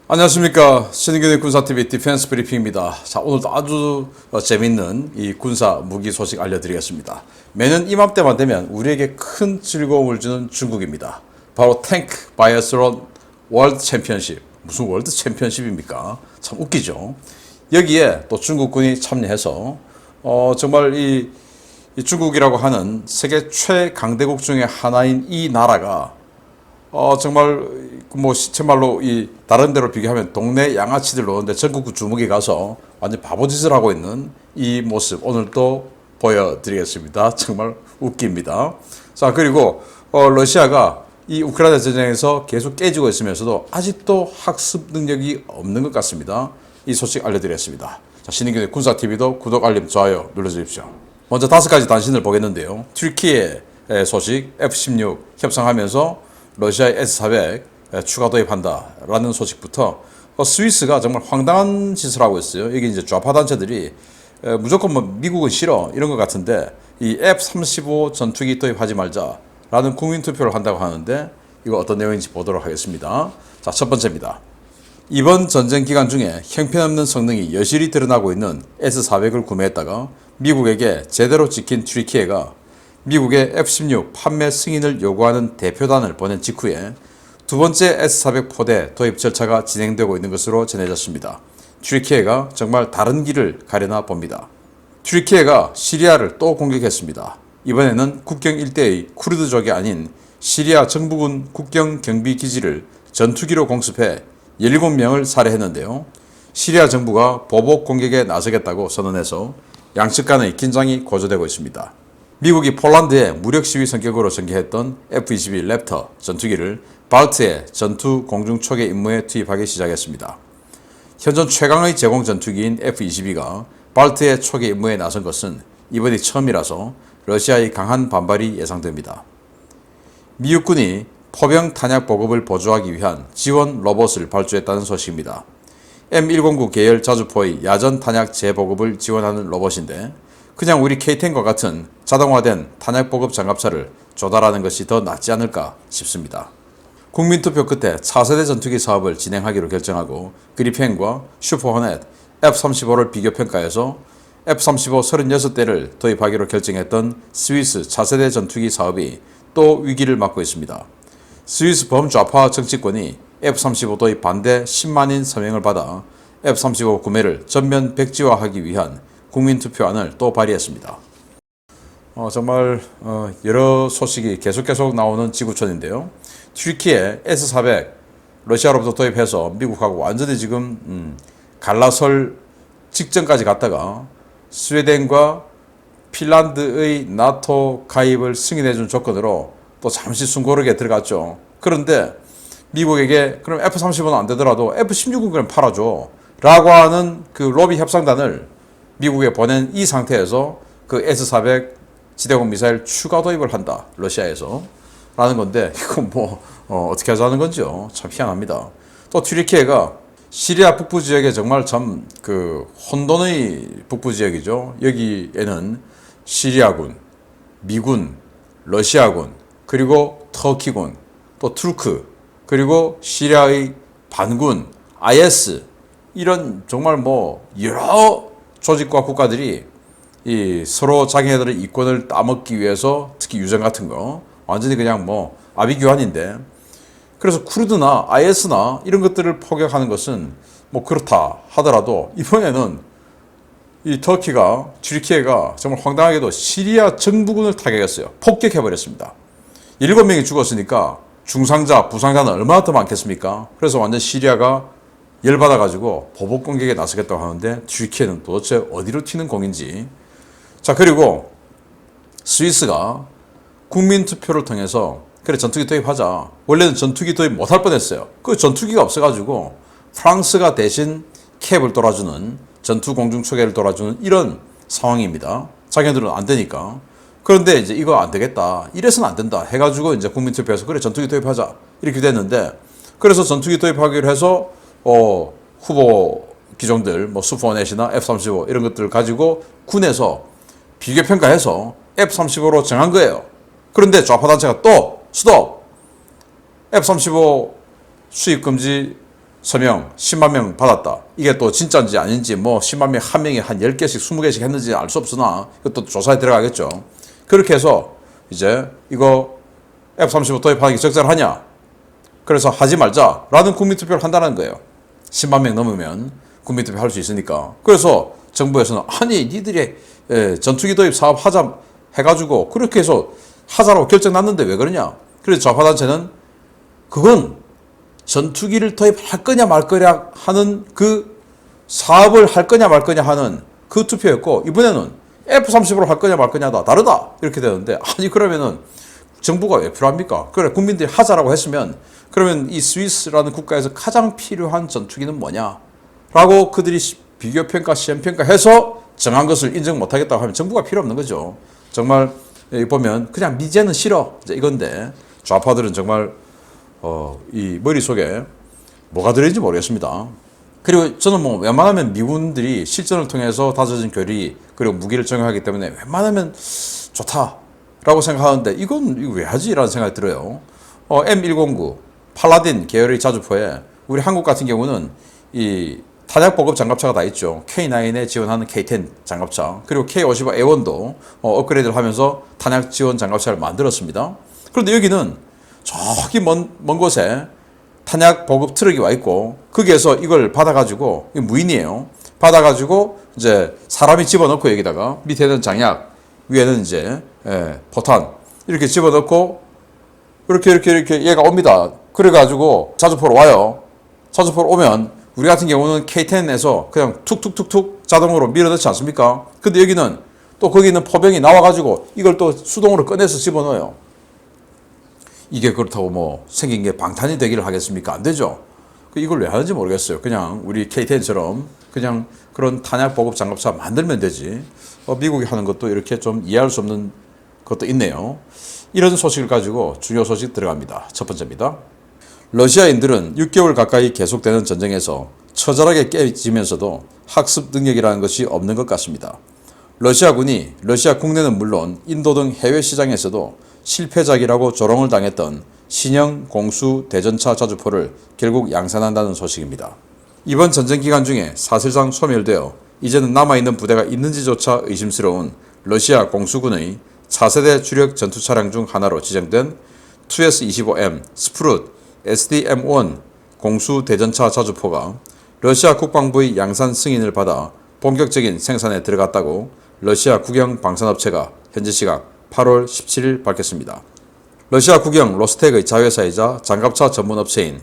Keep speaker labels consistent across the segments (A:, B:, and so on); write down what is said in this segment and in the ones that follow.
A: 안녕하십니까. 신인균의 군사TV 디펜스 브리핑입니다. 자, 오늘도 아주 재밌는 이 군사 무기 소식 알려드리겠습니다. 매년 이맘때만 되면 우리에게 큰 즐거움을 주는 중국입니다. 바로 탱크 바이애슬론 월드 챔피언십. 무슨 월드 챔피언십입니까? 참 웃기죠. 여기에 또 중국군이 참여해서 정말 이 중국이라고 하는 세계 최강대국 중에 하나인 이 나라가 정말 뭐 시체말로 이 다른 데로 비교하면 동네 양아치들 노는데 전국구 주목에 가서 완전 바보짓을 하고 있는 이 모습 오늘 또 보여드리겠습니다. 정말 웃깁니다. 자, 그리고 러시아가 이 우크라이나 전쟁에서 계속 깨지고 있으면서도 아직도 학습 능력이 없는 것 같습니다. 이 소식 알려드리겠습니다. 자, 신인균의 군사TV도 구독, 알림, 좋아요 눌러주십시오. 먼저 5가지 단신을 보겠는데요. 튀르키예 소식, F-16 협상하면서 러시아의 S-400 추가 도입한다라는 소식부터 스위스가 정말 황당한 짓을 하고 있어요. 이게 이제 좌파 단체들이 무조건 뭐 미국은 싫어 이런 것 같은데 이 F-35 전투기 도입하지 말자라는 국민 투표를 한다고 하는데 이거 어떤 내용인지 보도록 하겠습니다. 자, 첫 번째입니다. 이번 전쟁 기간 중에 형편없는 성능이 여실히 드러나고 있는 S-400을 구매했다가 미국에게 제대로 찍힌 튀르키예가 미국의 F-16 판매 승인을 요구하는 대표단을 보낸 직후에 두 번째 S-400 포대 도입 절차가 진행되고 있는 것으로 전해졌습니다. 튀르키예가 정말 다른 길을 가려나 봅니다. 튀르키예가 시리아를 또 공격했습니다. 이번에는 국경 일대의 쿠르드족이 아닌 시리아 정부군 국경 경비 기지를 전투기로 공습해 17명을 살해했는데요. 시리아 정부가 보복 공격에 나서겠다고 선언해서 양측 간의 긴장이 고조되고 있습니다. 미국이 폴란드에 무력 시위 성격으로 전개했던 F-22 랩터 전투기를 발트의 전투 공중 초계 임무에 투입하기 시작했습니다. 현존 최강의 제공 전투기인 F-22가 발트의 초계 임무에 나선 것은 이번이 처음이라서 러시아의 강한 반발이 예상됩니다. 미 육군이 포병 탄약 보급을 보조하기 위한 지원 로봇을 발주했다는 소식입니다. M109 계열 자주포의 야전 탄약 재보급을 지원하는 로봇인데 그냥 우리 K-10과 같은 자동화된 탄약 보급 장갑차를 조달하는 것이 더 낫지 않을까 싶습니다. 국민투표 끝에 차세대 전투기 사업을 진행하기로 결정하고 그리펜과 슈퍼호넷, F-35를 비교평가해서 F-35 36대를 도입하기로 결정했던 스위스 차세대 전투기 사업이 또 위기를 맞고 있습니다. 스위스 범좌파 정치권이 F-35 도입 반대 10만인 서명을 받아 F-35 구매를 전면 백지화하기 위한 국민투표안을 또 발의했습니다. 정말 여러 소식이 계속 나오는 지구촌인데요. 튀르키예 S-400 러시아로부터 도입해서 미국하고 완전히 지금 갈라설 직전까지 갔다가 스웨덴과 핀란드의 나토 가입을 승인해준 조건으로 또 잠시 숨고르게 들어갔죠. 그런데 미국에게 그럼 F-35는 안 되더라도 F-16은 그럼 팔아줘 라고 하는 그 로비 협상단을 미국에 보낸 이 상태에서 그 S-400 지대공 미사일 추가 도입을 한다. 러시아에서. 라는 건데 이건 뭐 어떻게 하자는 건지요. 참 희한합니다. 또 튀르키예가 시리아 북부 지역에 정말 참 그 혼돈의 북부 지역이죠. 여기에는 시리아군, 미군, 러시아군, 그리고 터키군, 또 투르크, 그리고 시리아의 반군, IS 이런 정말 뭐 여러 조직과 국가들이 이 서로 자기네들의 이권을 따먹기 위해서 특히 유전 같은 거 완전히 그냥 뭐 아비규환인데 그래서 쿠르드나 IS나 이런 것들을 포격하는 것은 뭐 그렇다 하더라도 이번에는 이 터키가 튀르키예가 정말 황당하게도 시리아 정부군을 타격했어요. 폭격해버렸습니다. 7명이 죽었으니까 중상자, 부상자는 얼마나 더 많겠습니까? 그래서 완전 시리아가 열받아가지고 보복 공격에 나서겠다고 하는데 튀르키예는 도대체 어디로 튀는 공인지. 자, 그리고 스위스가 국민투표를 통해서 그래 전투기 도입하자. 원래는 전투기 도입 못할 뻔했어요. 그 전투기가 없어가지고 프랑스가 대신 캡을 돌아주는 전투 공중 초계를 돌아주는 이런 상황입니다. 자기네들은 안 되니까. 그런데 이제 이거 안 되겠다. 이래서는 안 된다. 해가지고 이제 국민투표에서 그래 전투기 도입하자. 이렇게 됐는데 그래서 전투기 도입하기로 해서 후보 기종들 뭐 슈퍼넷이나 F-35 이런 것들을 가지고 군에서 비교평가해서 F-35로 정한 거예요. 그런데 좌파 단체가 또 스톱! F-35 수입 금지 서명 10만 명 받았다. 이게 또 진짜인지 아닌지 뭐 10만 명 한 명이 한 10개씩 20개씩 했는지 알 수 없으나 이것도 조사에 들어가겠죠. 그렇게 해서 이제 이거 F-35 도입하는 게 적절하냐? 그래서 하지 말자라는 국민투표를 한다는 거예요. 10만 명 넘으면 국민투표 할 수 있으니까. 그래서 정부에서는 아니 니들이 전투기 도입 사업 하자 해가지고 그렇게 해서 하자라고 결정 났는데 왜 그러냐? 그래서 좌파단체는 그건 전투기를 도입할 거냐 말 거냐 하는 그 사업을 할 거냐 말 거냐 하는 그 투표였고, 이번에는 F-35로 할 거냐 말 거냐다 다르다 이렇게 되는데, 아니 그러면은 정부가 왜 필요합니까? 그래 국민들이 하자라고 했으면 그러면 이 스위스라는 국가에서 가장 필요한 전투기는 뭐냐 라고 그들이 비교평가 시험평가 해서 정한 것을 인정 못하겠다고 하면 정부가 필요 없는 거죠. 정말 보면 그냥 미제는 싫어 이건데, 좌파들은 정말 이 머릿속에 뭐가 들어있는지 모르겠습니다. 그리고 저는 뭐 웬만하면 미군들이 실전을 통해서 다져진 교리 그리고 무기를 정하기 때문에 웬만하면 좋다라고 생각하는데 이거 왜 하지? 라는 생각이 들어요. M109 팔라딘 계열의 자주포에 우리 한국 같은 경우는 이 탄약 보급 장갑차가 다 있죠. K9에 지원하는 K10 장갑차, 그리고 K55A1도 업그레이드를 하면서 탄약 지원 장갑차를 만들었습니다. 그런데 여기는 저기 먼 곳에 탄약 보급 트럭이 와 있고, 거기에서 이걸 받아가지고, 무인이에요. 받아가지고 이제 사람이 집어넣고 여기다가 밑에는 장약, 위에는 이제 포탄 이렇게 집어넣고 이렇게 얘가 옵니다. 그래가지고 자주포로 와요. 자주포로 오면 우리 같은 경우는 K10에서 그냥 툭툭툭툭 자동으로 밀어넣지 않습니까? 근데 여기는 또 거기 있는 포병이 나와가지고 이걸 또 수동으로 꺼내서 집어넣어요. 이게 그렇다고 뭐 생긴 게 방탄이 되기를 하겠습니까? 안 되죠. 이걸 왜 하는지 모르겠어요. 그냥 우리 K10처럼 그냥 그런 탄약 보급 장갑차 만들면 되지. 미국이 하는 것도 이렇게 좀 이해할 수 없는 것도 있네요. 이런 소식을 가지고 중요 소식 들어갑니다. 첫 번째입니다. 러시아인들은 6개월 가까이 계속되는 전쟁에서 처절하게 깨지면서도 학습 능력이라는 것이 없는 것 같습니다. 러시아군이 러시아 국내는 물론 인도 등 해외 시장에서도 실패작이라고 조롱을 당했던 신형 공수 대전차 자주포를 결국 양산한다는 소식입니다. 이번 전쟁 기간 중에 사실상 소멸되어 이제는 남아있는 부대가 있는지조차 의심스러운 러시아 공수군의 차세대 주력 전투 차량 중 하나로 지정된 TS-25M 스프룻 SDM-1 공수 대전차 자주포가 러시아 국방부의 양산 승인을 받아 본격적인 생산에 들어갔다고 러시아 국영 방산업체가 현지 시각 8월 17일 밝혔습니다. 러시아 국영 로스텍의 자회사이자 장갑차 전문업체인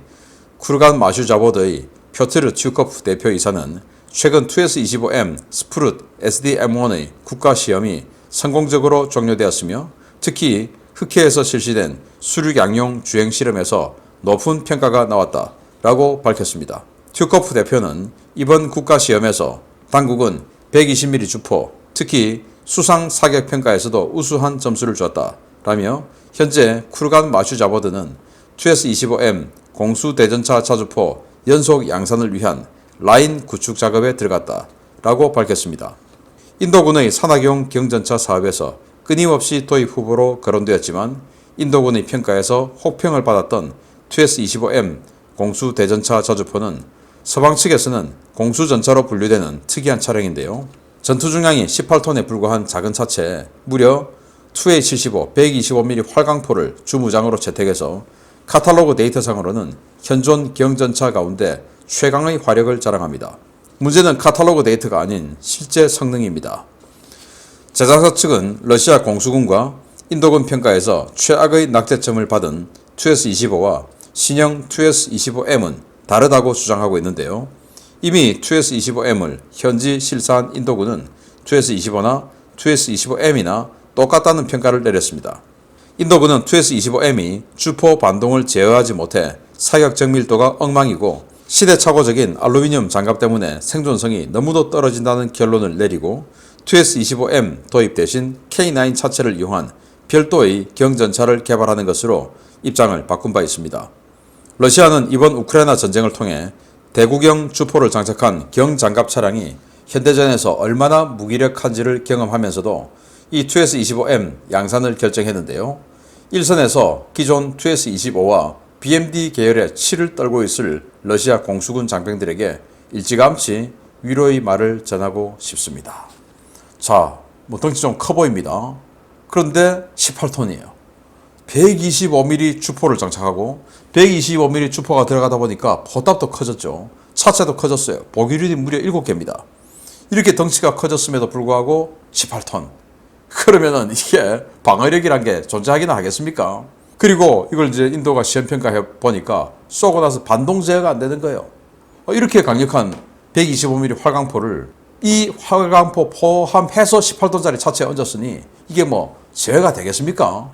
A: 쿠르간 마슈자보드의 표트르 튜코프 대표이사는 최근 TS-25M 스프룻 SDM-1의 국가시험이 성공적으로 종료되었으며 특히 흑해에서 실시된 수륙양용 주행실험에서 높은 평가가 나왔다라고 밝혔습니다. 튜코프 대표는 이번 국가시험에서 당국은 120mm 주포, 특히 수상 사격 평가에서도 우수한 점수를 줬다라며 현재 쿠르간 마슈자보드는 TS-25M 공수 대전차 자주포 연속 양산을 위한 라인 구축 작업에 들어갔다라고 밝혔습니다. 인도군의 산악용 경전차 사업에서 끊임없이 도입 후보로 거론되었지만 인도군의 평가에서 호평을 받았던 TS-25M 공수 대전차 자주포는 서방 측에서는 공수전차로 분류되는 특이한 차량인데요. 전투 중량이 18톤에 불과한 작은 차체에 무려 2A75 125mm 활강포를 주무장으로 채택해서 카탈로그 데이터상으로는 현존 경전차 가운데 최강의 화력을 자랑합니다. 문제는 카탈로그 데이터가 아닌 실제 성능입니다. 제작사 측은 러시아 공수군과 인도군 평가에서 최악의 낙제점을 받은 TS-25와 신형 TS-25M은 다르다고 주장하고 있는데요. 이미 TS-25M을 현지 실사한 인도군은 TS-25나 TS-25M이나 똑같다는 평가를 내렸습니다. 인도군은 TS-25M이 주포 반동을 제어하지 못해 사격 정밀도가 엉망이고 시대착오적인 알루미늄 장갑 때문에 생존성이 너무도 떨어진다는 결론을 내리고 TS-25M 도입 대신 K9 차체를 이용한 별도의 경전차를 개발하는 것으로 입장을 바꾼 바 있습니다. 러시아는 이번 우크라이나 전쟁을 통해 대구경 주포를 장착한 경장갑 차량이 현대전에서 얼마나 무기력한지를 경험하면서도 이 TS-25M 양산을 결정했는데요. 일선에서 기존 TS-25와 BMD 계열의 치를 떨고 있을 러시아 공수군 장병들에게 일찌감치 위로의 말을 전하고 싶습니다. 자, 뭐 덩치 좀 커 보입니다. 그런데 18톤이에요. 125mm 주포를 장착하고 125mm 주포가 들어가다 보니까 포탑도 커졌죠. 차체도 커졌어요. 보기륜이 무려 7개입니다. 이렇게 덩치가 커졌음에도 불구하고 18톤. 그러면은 이게 방어력이란 게 존재하기는 하겠습니까? 그리고 이걸 이제 인도가 시험평가해 보니까 쏘고 나서 반동 제어가 안 되는 거예요. 이렇게 강력한 125mm 활강포를 이 활강포 포함해서 18톤짜리 차체에 얹었으니 이게 뭐 제어가 되겠습니까?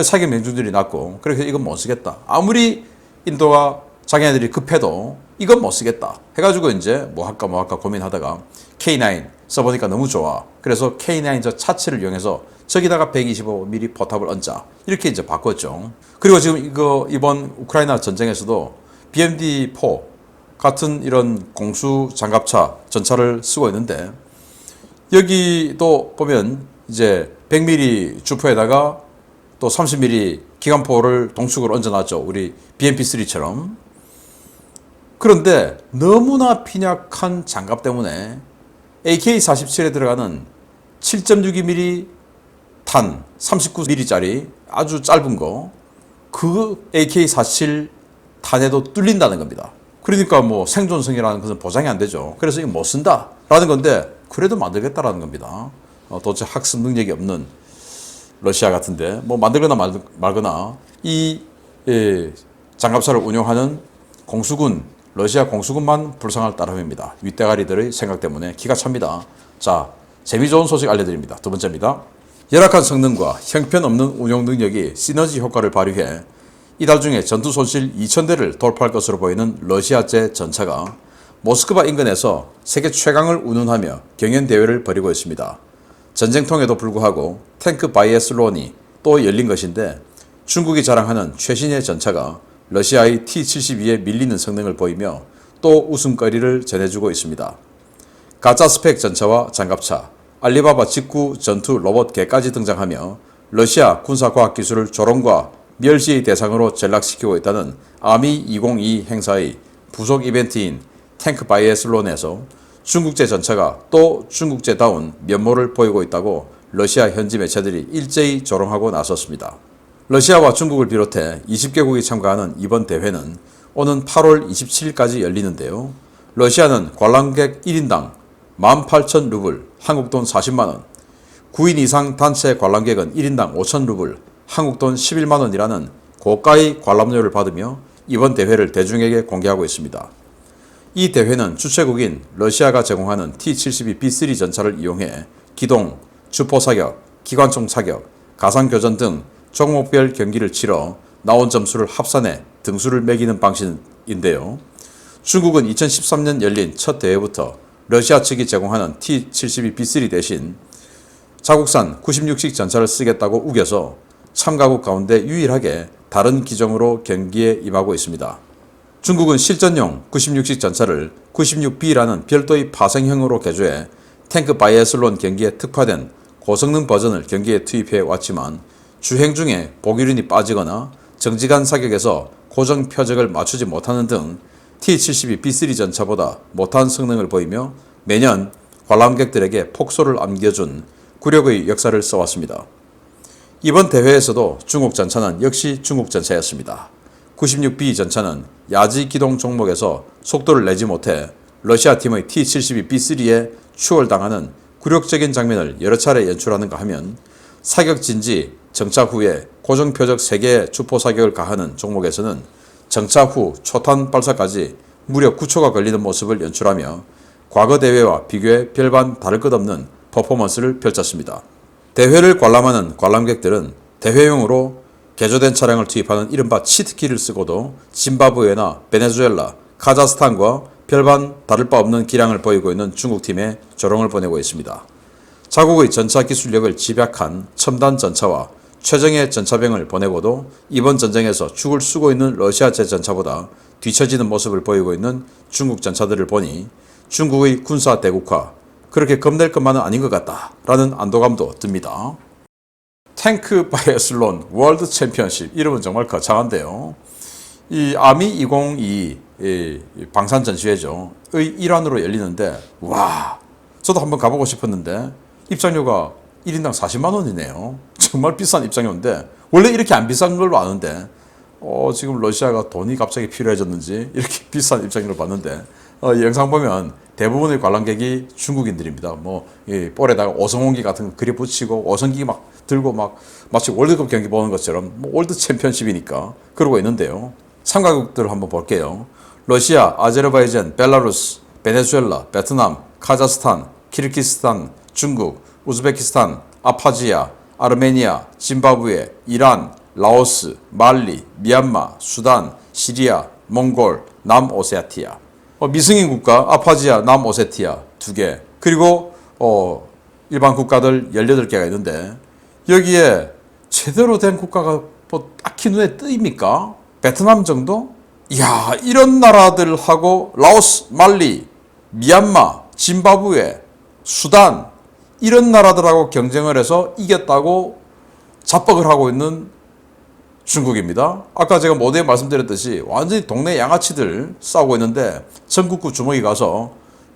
A: 사격 명중률이 낮고 그래서 이건 못 쓰겠다. 아무리 인도가 자기네들이 급해도 이건 못 쓰겠다. 해가지고 이제 뭐 할까 고민하다가 K9 써보니까 너무 좋아. 그래서 K9 저 차체를 이용해서 저기다가 125mm 포탑을 얹자. 이렇게 이제 바꿨죠. 그리고 지금 이번 우크라이나 전쟁에서도 BMD-4 같은 이런 공수 장갑차 전차를 쓰고 있는데 여기도 보면 이제 100mm 주포에다가 또 30mm 기관포를 동축을 얹어놨죠. 우리 BMP-3처럼. 그런데 너무나 빈약한 장갑 때문에 AK-47에 들어가는 7.62mm 탄 39mm짜리 아주 짧은 거 그 AK-47 탄에도 뚫린다는 겁니다. 그러니까 뭐 생존성이라는 것은 보장이 안 되죠. 그래서 이거 못 쓴다라는 건데 그래도 만들겠다라는 겁니다. 도대체 학습 능력이 없는 러시아 같은데 뭐 만들거나 말거나 이 장갑차를 운용하는 공수군 러시아 공수군만 불쌍할 따름입니다. 윗대가리들의 생각 때문에 기가 찹니다. 자, 재미 좋은 소식 알려드립니다. 두 번째입니다. 열악한 성능과 형편없는 운용 능력이 시너지 효과를 발휘해 이달 중에 전투 손실 2,000대를 돌파할 것으로 보이는 러시아제 전차가 모스크바 인근에서 세계 최강을 운운하며 경연대회를 벌이고 있습니다. 전쟁통에도 불구하고 탱크 바이애슬론이 또 열린 것인데 중국이 자랑하는 최신의 전차가 러시아의 T-72에 밀리는 성능을 보이며 또 웃음거리를 전해주고 있습니다. 가짜 스펙 전차와 장갑차, 알리바바 직구 전투 로봇 개까지 등장하며 러시아 군사과학기술을 조롱과 멸시의 대상으로 전락시키고 있다는 아미 2022 행사의 부속 이벤트인 탱크 바이애슬론에서 중국제 전차가 또 중국제다운 면모를 보이고 있다고 러시아 현지 매체들이 일제히 조롱하고 나섰습니다. 러시아와 중국을 비롯해 20개국이 참가하는 이번 대회는 오는 8월 27일까지 열리는데요. 러시아는 관람객 1인당 18,000루블, 한국돈 40만원, 9인 이상 단체 관람객은 1인당 5,000루블, 한국돈 11만원이라는 고가의 관람료를 받으며 이번 대회를 대중에게 공개하고 있습니다. 이 대회는 주최국인 러시아가 제공하는 T-72B3 전차를 이용해 기동, 주포 사격, 기관총 사격, 가상교전 등 종목별 경기를 치러 나온 점수를 합산해 등수를 매기는 방식인데요. 중국은 2013년 열린 첫 대회부터 러시아 측이 제공하는 T-72B3 대신 자국산 96식 전차를 쓰겠다고 우겨서 참가국 가운데 유일하게 다른 기종으로 경기에 임하고 있습니다. 중국은 실전용 96식 전차를 96B라는 별도의 파생형으로 개조해 탱크 바이애슬론 경기에 특화된 고성능 버전을 경기에 투입해 왔지만 주행 중에 보기륜이 빠지거나 정지간 사격에서 고정 표적을 맞추지 못하는 등 T-72B3 전차보다 못한 성능을 보이며 매년 관람객들에게 폭소를 안겨준 굴욕의 역사를 써왔습니다. 이번 대회에서도 중국 전차는 역시 중국 전차였습니다. 96B 전차는 야지 기동 종목에서 속도를 내지 못해 러시아 팀의 T-72B3에 추월당하는 굴욕적인 장면을 여러 차례 연출하는가 하면 사격 진지, 정차 후에 고정 표적 3개의 주포 사격을 가하는 종목에서는 정차 후 초탄 발사까지 무려 9초가 걸리는 모습을 연출하며 과거 대회와 비교해 별반 다를 것 없는 퍼포먼스를 펼쳤습니다. 대회를 관람하는 관람객들은 대회용으로 개조된 차량을 투입하는 이른바 치트키를 쓰고도 짐바브웨나 베네수엘라, 카자흐스탄과 별반 다를 바 없는 기량을 보이고 있는 중국팀에 조롱을 보내고 있습니다. 자국의 전차 기술력을 집약한 첨단 전차와 최정예 전차병을 보내고도 이번 전쟁에서 죽을 쓰고 있는 러시아제 전차보다 뒤처지는 모습을 보이고 있는 중국 전차들을 보니 중국의 군사 대국화 그렇게 겁낼 것만은 아닌 것 같다라는 안도감도 듭니다. 탱크 바이애슬론 월드 챔피언십 이름은 정말 거창한데요. 이 아미 2022 방산 전시회죠. 의 일환으로 열리는데 와, 저도 한번 가보고 싶었는데 입장료가 1인당 40만 원이네요. 정말 비싼 입장료인데 원래 이렇게 안 비싼 걸로 아는데 지금 러시아가 돈이 갑자기 필요해졌는지 이렇게 비싼 입장료를 받는데 영상 보면 대부분의 관람객이 중국인들입니다. 볼에다가 오성홍기 같은 거 그려 붙이고 오성기 막 들고 막 마치 월드컵 경기 보는 것처럼 월드 챔피언십이니까 그러고 있는데요. 참가국들을 한번 볼게요. 러시아, 아제르바이잔, 벨라루스, 베네수엘라, 베트남, 카자흐스탄, 키르기스탄, 중국, 우즈베키스탄, 아파지아, 아르메니아, 짐바브웨, 이란, 라오스, 말리, 미얀마, 수단, 시리아, 몽골, 남오세아티아. 미승인 국가 아파지아, 남오세티아 2개. 그리고 일반 국가들 18개가 있는데 여기에 제대로 된 국가가 뭐 딱히 눈에 띄입니까? 베트남 정도? 이야, 이런 나라들하고 라오스, 말리, 미얀마, 짐바브웨, 수단 이런 나라들하고 경쟁을 해서 이겼다고 자뻑을 하고 있는 중국입니다. 아까 제가 모두에 말씀드렸듯이 완전히 동네 양아치들 싸우고 있는데 전국구 주먹이 가서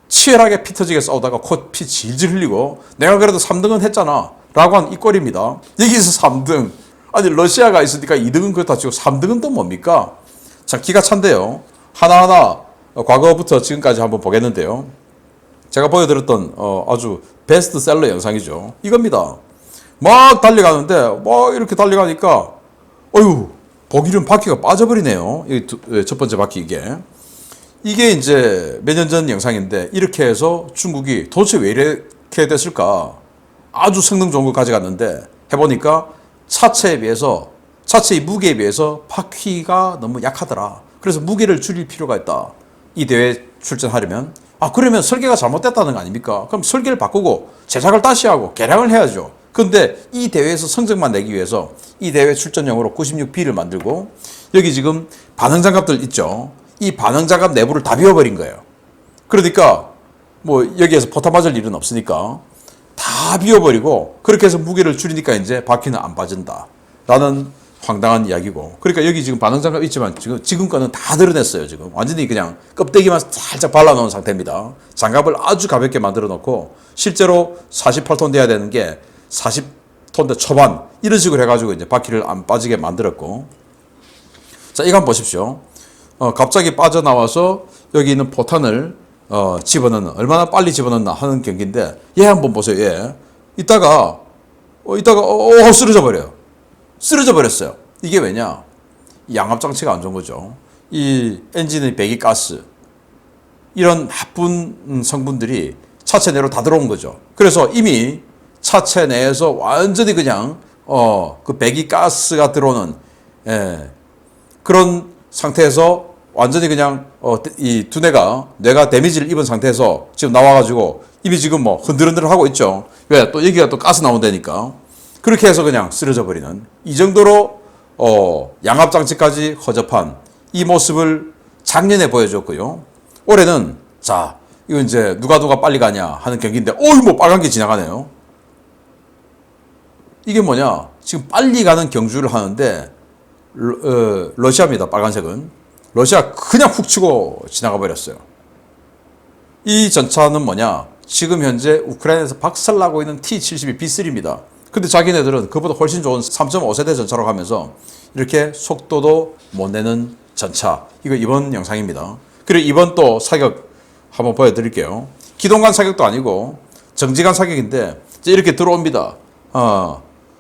A: 치열하게 피 터지게 싸우다가 피 질질 흘리고 내가 그래도 3등은 했잖아 라고 한 이 꼴입니다. 여기서 3등. 아니 러시아가 있으니까 2등은 그렇다 치고 3등은 또 뭡니까? 자, 기가 찬데요. 하나하나 과거부터 지금까지 한번 보겠는데요. 제가 보여드렸던 아주 베스트셀러 영상이죠. 이겁니다. 막 달려가는데 막 이렇게 달려가니까 어휴, 보기름 바퀴가 빠져버리네요. 첫 번째 바퀴 이게 이제 몇 년 전 영상인데 이렇게 해서 중국이 도대체 왜 이렇게 됐을까? 아주 성능 좋은 걸 가져갔는데 해보니까 차체에 비해서 차체의 무게에 비해서 바퀴가 너무 약하더라. 그래서 무게를 줄일 필요가 있다. 이 대회에 출전하려면 그러면 설계가 잘못됐다는 거 아닙니까? 그럼 설계를 바꾸고 제작을 다시 하고 개량을 해야죠. 근데 이 대회에서 성적만 내기 위해서 이 대회 출전용으로 96B를 만들고 여기 지금 반응장갑들 있죠. 이 반응장갑 내부를 다 비워버린 거예요. 그러니까 여기에서 포탄 맞을 일은 없으니까 다 비워버리고 그렇게 해서 무게를 줄이니까 이제 바퀴는 안 빠진다 라는 황당한 이야기고, 그러니까 여기 지금 반응장갑 있지만 지금 거는 다 드러냈어요. 지금 완전히 그냥 껍데기만 살짝 발라놓은 상태입니다. 장갑을 아주 가볍게 만들어 놓고 실제로 48톤 돼야 되는 게 40톤대 초반 이런 식으로 해가지고 이제 바퀴를 안 빠지게 만들었고, 자 이거 한번 보십시오. 갑자기 빠져나와서 여기 있는 포탄을 집어넣는, 얼마나 빨리 집어넣나 하는 경기인데 얘 한번 보세요. 얘 이따가 쓰러져 버려요. 쓰러져 버렸어요. 이게 왜냐? 양압 장치가 안 좋은 거죠. 이 엔진의 배기가스 이런 나쁜 성분들이 차체 내로 다 들어온 거죠. 그래서 이미 차체 내에서 완전히 그냥 그 배기가스가 들어오는 그런 상태에서 완전히 그냥 이 두뇌가 뇌가 데미지를 입은 상태에서 지금 나와가지고 입이 지금 흔들흔들 하고 있죠. 왜? 또 여기가 또 가스 나온다니까. 그렇게 해서 그냥 쓰러져 버리는, 이 정도로 양압 장치까지 허접한 이 모습을 작년에 보여줬고요. 올해는 자 이거 이제 누가 빨리 가냐 하는 경기인데 빨간 게 지나가네요. 이게 뭐냐? 지금 빨리 가는 경주를 하는데 러시아입니다. 빨간색은 러시아 그냥 훅 치고 지나가 버렸어요. 이 전차는 뭐냐? 지금 현재 우크라이나에서 박살나고 있는 T-72 B3입니다. 근데 자기네들은 그보다 훨씬 좋은 3.5세대 전차로 가면서 이렇게 속도도 못 내는 전차. 이거 이번 영상입니다. 그리고 이번 또 사격 한번 보여드릴게요. 기동간 사격도 아니고 정지간 사격인데 이렇게 들어옵니다.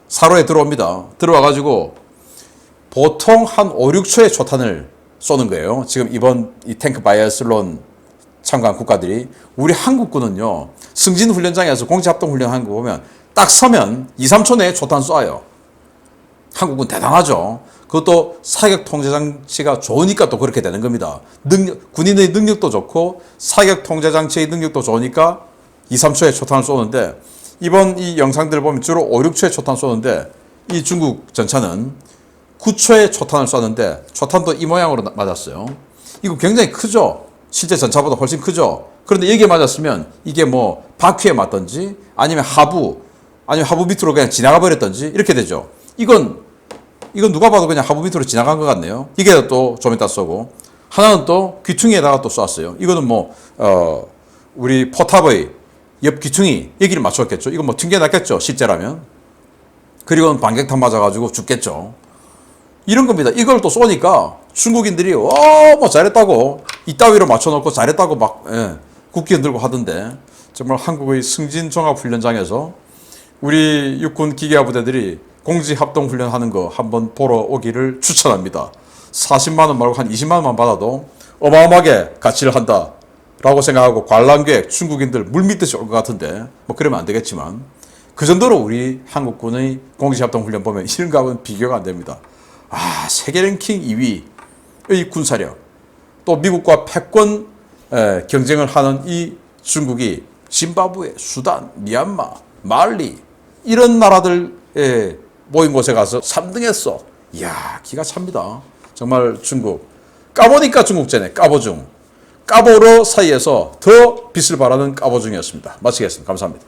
A: 사로에 들어옵니다. 들어와가지고 보통 한 5, 6초의 초탄을 쏘는 거예요. 지금 이번 이 탱크 바이애슬론 참가한 국가들이. 우리 한국군은요, 승진 훈련장에서 공지합동 훈련하는 거 보면 딱 서면 2, 3초 내에 초탄 쏴요. 한국은 대단하죠. 그것도 사격 통제 장치가 좋으니까 또 그렇게 되는 겁니다. 군인의 능력도 좋고 사격 통제 장치의 능력도 좋으니까 2, 3초에 초탄을 쏘는데, 이번 이 영상들을 보면 주로 5, 6초에 초탄 쏘는데 이 중국 전차는 9초에 초탄을 쐈는데 초탄도 이 모양으로 맞았어요. 이거 굉장히 크죠? 실제 전차보다 훨씬 크죠? 그런데 여기에 맞았으면 이게 바퀴에 맞든지 아니면 하부 밑으로 그냥 지나가 버렸든지 이렇게 되죠. 이건 이건 누가 봐도 그냥 하부 밑으로 지나간 것 같네요. 이게 또 좀 이따 쏘고, 하나는 또 귀퉁이에다가 또 쐈어요. 이거는 우리 포탑의 옆 귀퉁이, 여기를 맞췄겠죠. 이건 튕겨났겠죠, 실제라면. 그리고 반격탄 맞아가지고 죽겠죠. 이런 겁니다. 이걸 또 쏘니까 중국인들이 잘했다고, 이따위로 맞춰놓고 잘했다고 국기 흔들고 하던데, 정말 한국의 승진종합훈련장에서 우리 육군 기계화부대들이 공지합동훈련하는 거 한번 보러 오기를 추천합니다. 40만 원 말고 한 20만 원만 받아도 어마어마하게 가치를 한다라고 생각하고, 관람객 중국인들 물밀듯이 올 것 같은데 그러면 안 되겠지만, 그 정도로 우리 한국군의 공지합동훈련 보면 이런 거하고는 비교가 안 됩니다. 세계 랭킹 2위의 군사력, 또 미국과 패권 경쟁을 하는 이 중국이 짐바브웨, 수단, 미얀마, 말리 이런 나라들에 모인 곳에 가서 3등했어. 이야, 기가 찹니다. 정말 중국. 까보니까 중국제네. 까보중. 까보로 사이에서 더 빛을 발하는 까보중이었습니다. 마치겠습니다. 감사합니다.